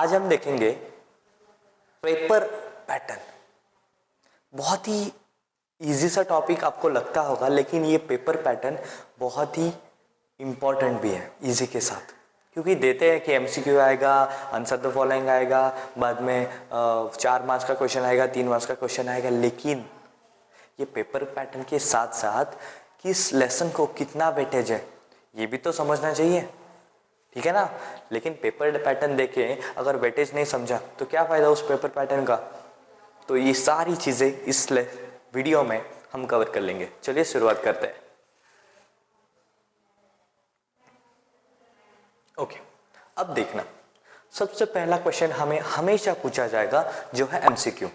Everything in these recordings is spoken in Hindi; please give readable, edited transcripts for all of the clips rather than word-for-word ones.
आज हम देखेंगे पेपर पैटर्न। बहुत ही इजी सा टॉपिक आपको लगता होगा, लेकिन ये पेपर पैटर्न बहुत ही इम्पॉर्टेंट भी है इजी के साथ, क्योंकि देते हैं कि एमसीक्यू आएगा, आंसर द फॉलोइंग आएगा, बाद में 4 मार्क्स का क्वेश्चन आएगा, 3 मार्क्स का क्वेश्चन आएगा, लेकिन ये पेपर पैटर्न के साथ साथ किस लेसन को कितना वेटेज है ये भी तो समझना चाहिए, ठीक है ना। लेकिन पेपर पैटर्न देके अगर वेटेज नहीं समझा तो क्या फायदा उस पेपर पैटर्न का। तो ये सारी चीजें इस वीडियो में हम कवर कर लेंगे। चलिए शुरुआत करते हैं। ओके, अब देखना, सबसे पहला क्वेश्चन हमें हमेशा पूछा जाएगा जो है एमसीक्यू।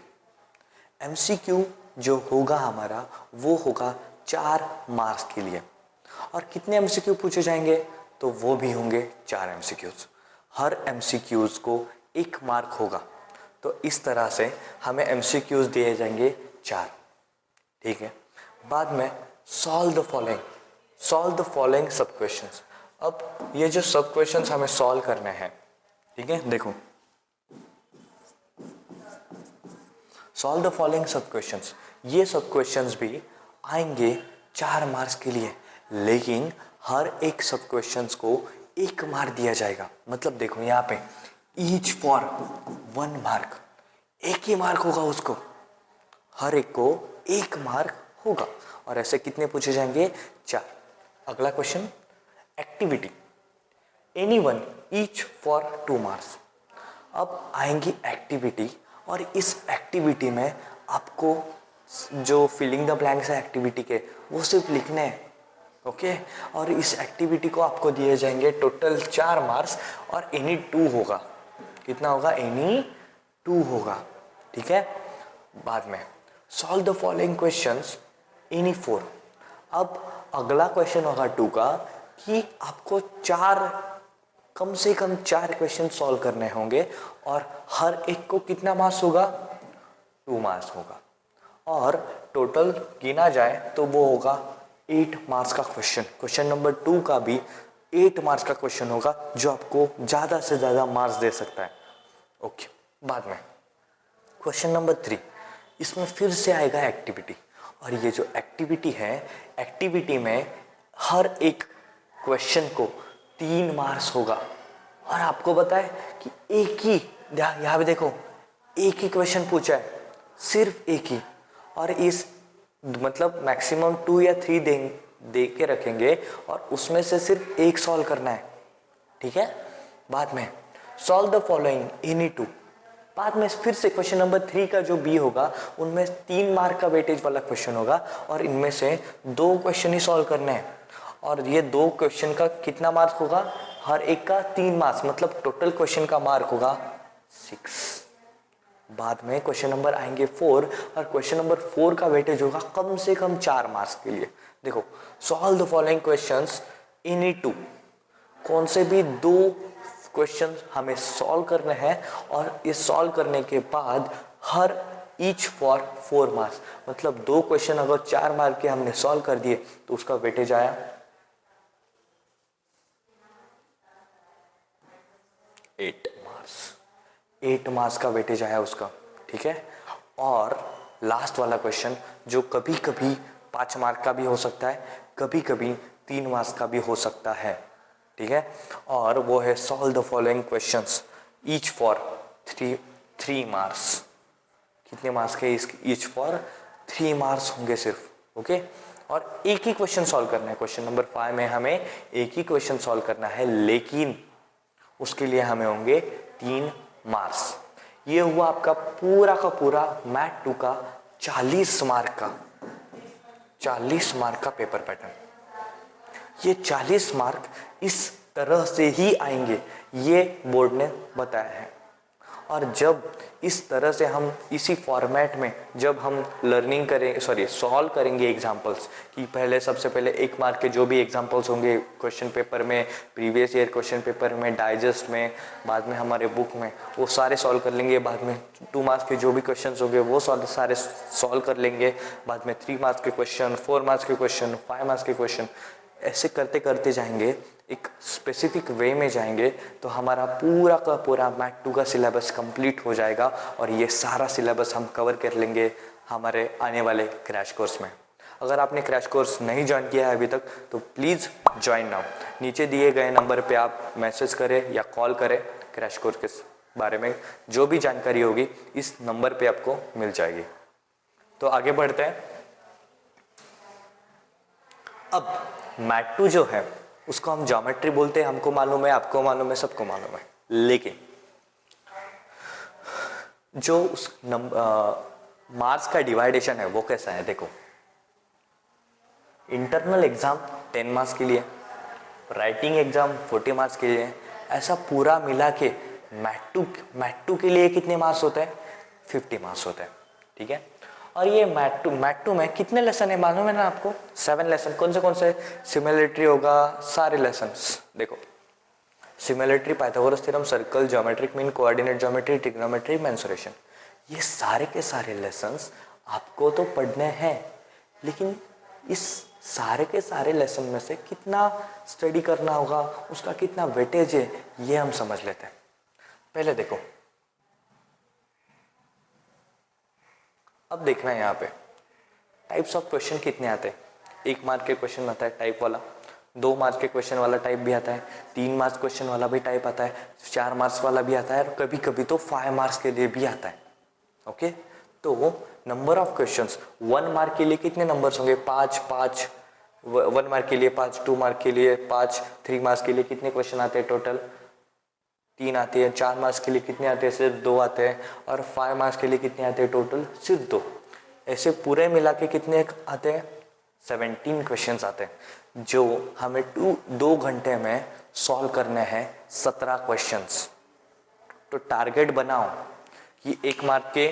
एमसीक्यू जो होगा हमारा वो होगा 4 मार्क्स के लिए। और कितने एमसीक्यू पूछे जाएंगे तो वो भी होंगे 4 एमसीक्यूज। हर एमसीक्यूज को 1 मार्क होगा। तो इस तरह से हमें एमसीक्यूज दिए जाएंगे 4, ठीक है। बाद में सॉल्व द फॉलोइंग सब क्वेश्चंस। अब ये जो सब क्वेश्चंस हमें सॉल्व करने हैं, ठीक है, देखो, सॉल्व द फॉलोइंग सब क्वेश्चंस। ये सब क्वेश्चंस भी आएंगे 4 मार्क्स के लिए, लेकिन हर एक सब क्वेश्चंस को 1 मार्क दिया जाएगा। मतलब देखो यहाँ पे each for 1 mark, 1 he mark होगा उसको, हर एक को 1 मार्क होगा। और ऐसे कितने पूछे जाएंगे? 4। अगला question, activity, anyone each for 2 marks. अब आएंगी एक्टिविटी, और इस एक्टिविटी में आपको जो फिलिंग द ब्लैंक्स है एक्टिविटी के वो सिर्फ लिखने हैं, ओके। और इस एक्टिविटी को आपको दिए जाएंगे टोटल 4 मार्क्स, और एनी 2 होगा। कितना होगा? एनी 2 होगा, ठीक है। बाद में solve the following questions any 4। अब अगला क्वेश्चन होगा 2 का कि आपको कम से कम 4 क्वेश्चन सॉल्व करने होंगे, और हर एक को कितना मार्क्स होगा? 2 मार्क्स होगा। और टोटल गिना जाए तो वो होगा 8 मार्क्स का क्वेश्चन। क्वेश्चन नंबर 2 का भी 8 मार्क्स का क्वेश्चन होगा, जो आपको ज़्यादा से ज़्यादा मार्क्स दे सकता है, ओके। बाद में क्वेश्चन नंबर 3, इसमें फिर से आएगा एक्टिविटी। और ये जो एक्टिविटी है, एक्टिविटी में हर एक क्वेश्चन को 3 मार्क्स होगा। और आपको बताए कि एक ही, यहाँ पे देखो, एक ही क्वेश्चन पूछा है, सिर्फ एक ही। और इस मतलब मैक्सिमम 2 या 3 दे के रखेंगे, और उसमें से सिर्फ एक सॉल्व करना है, ठीक है। बाद में सॉल्व द फॉलोइंग एनी 2। बाद में फिर से क्वेश्चन नंबर 3 का जो बी होगा उनमें 3 मार्क का वेटेज वाला क्वेश्चन होगा, और इनमें से 2 क्वेश्चन ही सॉल्व करने हैं। और ये 2 क्वेश्चन का कितना मार्क्स होगा? हर एक का 3 मार्क्स, मतलब टोटल क्वेश्चन का मार्क होगा 6। बाद में क्वेश्चन नंबर आएंगे 4, और क्वेश्चन नंबर 4 का वेटेज होगा कम से कम 4 मार्क्स के लिए। देखो, solve the following questions any 2। कौन से भी 2 क्वेश्चन हमें सॉल्व करने हैं, और ये सॉल्व करने के बाद हर ईच फॉर 4 मार्क्स, मतलब 2 क्वेश्चन अगर 4 मार्क के हमने सॉल्व कर दिए तो उसका वेटेज आया 8 मार्क्स। 8 मार्क्स का वेटेज आया उसका, ठीक है। और लास्ट वाला क्वेश्चन जो कभी कभी 5 मार्क का भी हो सकता है, कभी कभी 3 मार्क्स का भी हो सकता है, ठीक है। और वो है solve the following questions each for 3 marks. कितने मार्क्स के? ईच फॉर 3 मार्क्स होंगे सिर्फ, ओके। और एक ही क्वेश्चन सॉल्व करना है। क्वेश्चन नंबर 5 में हमें एक ही क्वेश्चन सॉल्व करना है, लेकिन उसके लिए हमें होंगे 3 मार्क्स। ये हुआ आपका पूरा का पूरा मैथ 2 का 40 मार्क का पेपर पैटर्न। ये 40 मार्क इस तरह से ही आएंगे, ये बोर्ड ने बताया है। और जब इस तरह से हम इसी फॉर्मेट में जब हम सॉल्व करेंगे एग्जांपल्स, कि पहले सबसे पहले 1 मार्क के जो भी एग्जांपल्स होंगे क्वेश्चन पेपर में, प्रीवियस ईयर क्वेश्चन पेपर में, डाइजेस्ट में, बाद में हमारे बुक में, वो सारे सॉल्व कर लेंगे। बाद में 2 मार्क्स के जो भी क्वेश्चन होंगे वो सारे सॉल्व कर लेंगे। बाद में 3 मार्क्स के क्वेश्चन, 4 मार्क्स के क्वेश्चन, 5 मार्क्स के क्वेश्चन, ऐसे करते करते जाएंगे, एक स्पेसिफिक वे में जाएंगे तो हमारा पूरा का पूरा मैथ 2 का सिलेबस कंप्लीट हो जाएगा और ये सारा सिलेबस हम कवर कर लेंगे हमारे आने वाले क्रैश कोर्स में। अगर आपने क्रैश कोर्स नहीं ज्वाइन किया है अभी तक तो प्लीज़ ज्वाइन नाउ। नीचे दिए गए नंबर पे आप मैसेज करें या कॉल करें, क्रैश कोर्स के बारे में जो भी जानकारी होगी इस नंबर पे आपको मिल जाएगी। तो आगे बढ़ते हैं। अब मैथ 2 जो है उसको हम ज्योमेट्री बोलते हैं, हमको मालूम है, आपको मालूम है, सबको मालूम है। लेकिन जो उस मार्क्स का डिवाइडेशन है वो कैसा है, देखो इंटरनल एग्जाम 10 मार्क्स के लिए, राइटिंग एग्जाम 40 मार्क्स के लिए, ऐसा पूरा मिला के मैथ 2 के लिए कितने मार्क्स होते हैं, 50 मार्क्स होते हैं, ठीक है। और ये मैथ 2 में कितने लेसन है मालूम है ना आपको, 7 लेसन। कौन से सिमिलरिटी होगा, सारे लेसन्स देखो, similarity, Pythagoras theorem, circle, geometric mean, coordinate geometry, trigonometry, mensuration, ये सारे के सारे लेसन्स आपको तो पढ़ने हैं, लेकिन इस सारे के सारे लेसन में से कितना स्टडी करना होगा, उसका कितना वेटेज है, ये हम समझ लेते हैं। पहले देखो, अब देखना है यहाँ पे टाइप्स ऑफ क्वेश्चन कितने आते हैं। 1 मार्क के क्वेश्चन आता है टाइप वाला, 2 मार्क्स के क्वेश्चन वाला टाइप भी आता है, 3 मार्क्स क्वेश्चन वाला भी टाइप आता है, 4 मार्क्स वाला भी आता है, और कभी कभी तो 5 मार्क्स के लिए भी आता है। ओके, तो नंबर ऑफ क्वेश्चंस 1 मार्क के लिए कितने नंबर्स होंगे, 5 5, 1 मार्क के लिए 5, 2 मार्क के लिए 5, 3 मार्क्स के लिए कितने क्वेश्चन आते हैं, टोटल 3 आते हैं, 4 मार्क्स के लिए कितने आते हैं, सिर्फ 2 आते हैं, और 5 मार्क्स के लिए कितने आते हैं, टोटल सिर्फ 2। ऐसे पूरे मिला के कितने आते हैं, 17 क्वेश्चंस आते हैं, जो हमें 2 घंटे में सॉल्व करने हैं 17 क्वेश्चंस। तो टारगेट बनाओ कि 1 मार्क के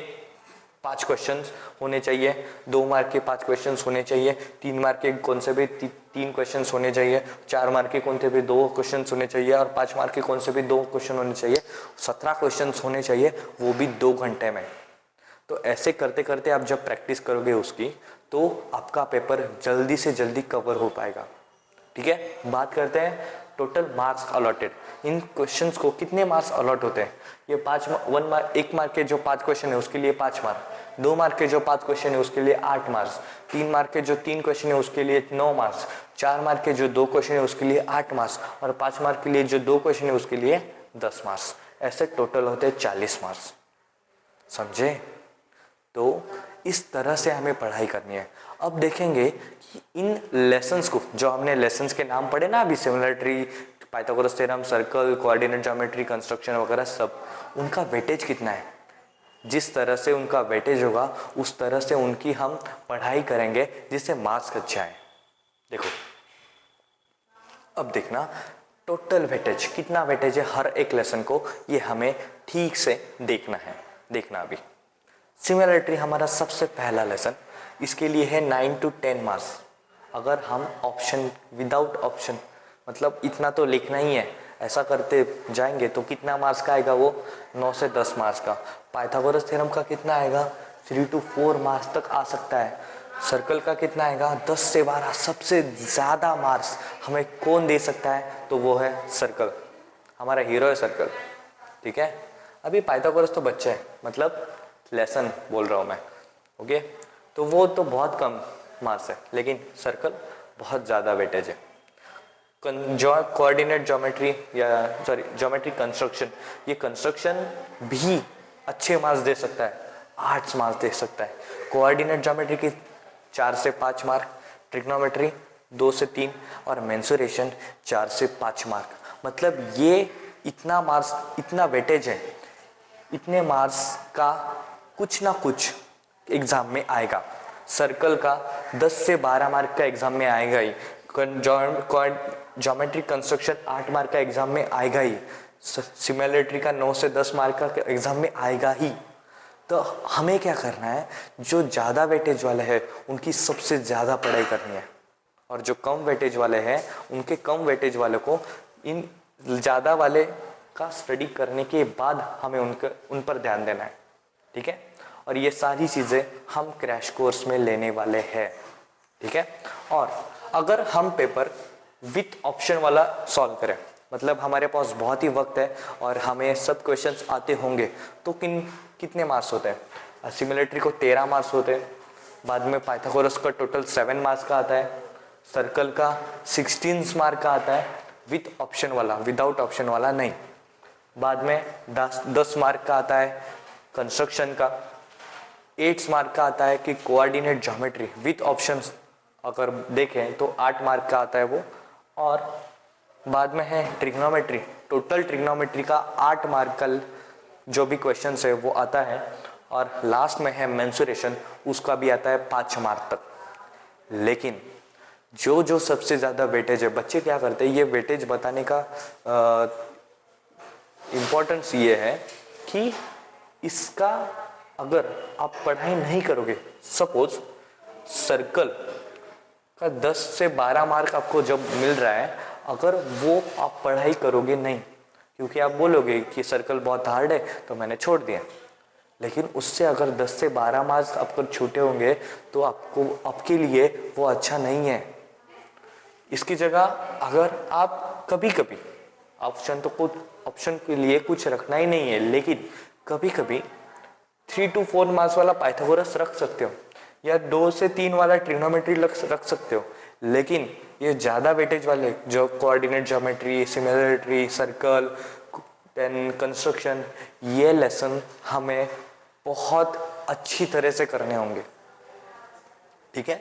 5 क्वेश्चंस होने चाहिए, 2 मार्क के 5 क्वेश्चंस होने चाहिए, 3 मार्क के कौन से भी 3 क्वेश्चंस होने चाहिए, 4 मार्क के कौन से भी 2 क्वेश्चंस होने चाहिए, और 5 मार्क के कौन से भी 2 क्वेश्चन होने चाहिए। 17 क्वेश्चंस होने चाहिए, वो भी 2 घंटे में। तो ऐसे करते करते आप जब प्रैक्टिस करोगे उसकी, तो आपका पेपर जल्दी से जल्दी कवर हो पाएगा, ठीक है। बात करते हैं टोटल मार्क्स अलॉटेड। इन क्वेश्चंस को कितने मार्क्स अलॉट होते हैं, ये 1 मार्क के जो 5 क्वेश्चन है उसके लिए 5 मार्क, 2 मार्क के जो 5 क्वेश्चन है उसके लिए 8 मार्क्स, 3 मार्क के जो 3 क्वेश्चन है उसके लिए 9 मार्क्स, 4 मार्क के जो 2 क्वेश्चन है उसके लिए 8 मार्क्स, और 5 मार्क के लिए जो 2 क्वेश्चन है उसके लिए 10 मार्क्स। ऐसे टोटल होते हैं 40 मार्क्स, समझे। तो इस तरह से हमें पढ़ाई करनी है। अब देखेंगे कि इन लेसन्स को, जो हमने लेसन्स के नाम पढ़े ना अभी, similarity, Pythagoras theorem, circle, coordinate geometry, construction वगैरह सब, उनका वेटेज कितना है। जिस तरह से उनका वेटेज होगा उस तरह से उनकी हम पढ़ाई करेंगे जिससे मार्क्स अच्छे आए। देखो अब देखना टोटल वेटेज कितना वेटेज है हर एक लेसन को, ये हमें ठीक से देखना है। देखना अभी सिमिलरिटी हमारा सबसे पहला लेसन, इसके लिए है 9 to 10 मार्क्स। अगर हम ऑप्शन विदाउट ऑप्शन, मतलब इतना तो लिखना ही है, ऐसा करते जाएंगे तो कितना मार्क्स का आएगा, वो 9 से 10 मार्क्स का। पाइथागोरस थ्योरम का कितना आएगा, 3 to 4 मार्क्स तक आ सकता है। सर्कल का कितना आएगा, 10 से 12। सबसे ज़्यादा मार्क्स हमें कौन दे सकता है, तो वो है सर्कल, हमारा हीरो है सर्कल, ठीक है। अभी पाइथागोरस तो बच्चे हैं, मतलब लेसन बोल रहा हूँ मैं, ओके। तो वो तो बहुत कम मार्क्स है, लेकिन सर्कल बहुत ज़्यादा वेटेज है। कोऑर्डिनेट ज्योमेट्री या सॉरी ज्योमेट्री कंस्ट्रक्शन, ये कंस्ट्रक्शन भी अच्छे मार्क्स दे सकता है, 8 मार्क्स दे सकता है। कोऑर्डिनेट ज्योमेट्री की 4 से 5 मार्क, ट्रिग्नोमेट्री 2 से 3, और मेंसुरेशन 4 से 5 मार्क। मतलब ये इतना मार्क्स, इतना वेटेज है, इतने मार्क्स का कुछ ना कुछ एग्जाम में आएगा। सर्कल का 10 से 12 मार्क का एग्जाम में आएगा ही, ज्योमेट्री कंस्ट्रक्शन 8 मार्क का एग्जाम में आएगा ही, सिमिलरिटी का 9 से 10 मार्क का एग्जाम में आएगा ही। तो हमें क्या करना है, जो ज़्यादा वेटेज वाले हैं उनकी सबसे ज़्यादा पढ़ाई करनी है, और जो कम वेटेज वाले हैं उनके कम वेटेज वाले को इन ज़्यादा वाले का स्टडी करने के बाद हमें उन पर ध्यान देना है, ठीक है। और ये सारी चीज़ें हम क्रैश कोर्स में लेने वाले हैं, ठीक है। और अगर हम पेपर विथ ऑप्शन वाला सॉल्व करें। मतलब हमारे पास बहुत ही वक्त है और हमें सब क्वेश्चंस आते होंगे, तो कितने मार्क्स होते हैं? सिमिलरिटी को 13 मार्क्स होते हैं, बाद में पाइथागोरस का टोटल 7 मार्क्स का आता है, सर्कल का 16 मार्क का आता है विथ ऑप्शन वाला, विदाउट ऑप्शन वाला नहीं। बाद में 10 मार्क का आता है कंस्ट्रक्शन का, 8 मार्क का आता है कि कोऑर्डिनेट ज्योमेट्री विथ ऑप्शंस अगर देखें तो 8 मार्क का आता है वो। और बाद में है ट्रिग्नोमेट्री, टोटल ट्रिग्नोमेट्री का 8 मार्क का जो भी क्वेश्चन है वो आता है। और लास्ट में है मेंसुरेशन, उसका भी आता है 5 मार्क तक। लेकिन जो सबसे ज़्यादा वेटेज है, बच्चे क्या करते हैं, ये वेटेज बताने का इम्पोर्टेंस ये है कि इसका अगर आप पढ़ाई नहीं करोगे, सपोज सर्कल का 10 से 12 मार्क आपको जब मिल रहा है, अगर वो आप पढ़ाई करोगे नहीं, क्योंकि आप बोलोगे कि सर्कल बहुत हार्ड है तो मैंने छोड़ दिया, लेकिन उससे अगर 10 से 12 मार्क्स आपको छूटे होंगे तो आपके लिए वो अच्छा नहीं है। इसकी जगह अगर आप कभी कभी ऑप्शन के लिए कुछ रखना ही नहीं है, लेकिन कभी कभी 3 to 4 मार्क्स वाला पाइथागोरस रख सकते हो, या 2 से 3 वाला ट्रिग्नोमेट्री रख सकते हो। लेकिन ये ज़्यादा वेटेज वाले जो coordinate geometry, similarity, circle, then construction, ये लेसन हमें बहुत अच्छी तरह से करने होंगे। ठीक है,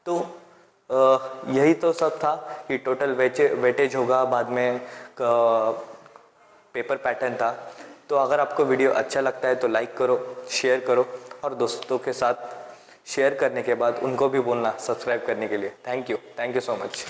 तो यही तो सब था कि टोटल वेटेज होगा, बाद में पेपर पैटर्न था। तो अगर आपको वीडियो अच्छा लगता है तो लाइक करो, शेयर करो, और दोस्तों के साथ शेयर करने के बाद उनको भी बोलना सब्सक्राइब करने के लिए। Thank you so much.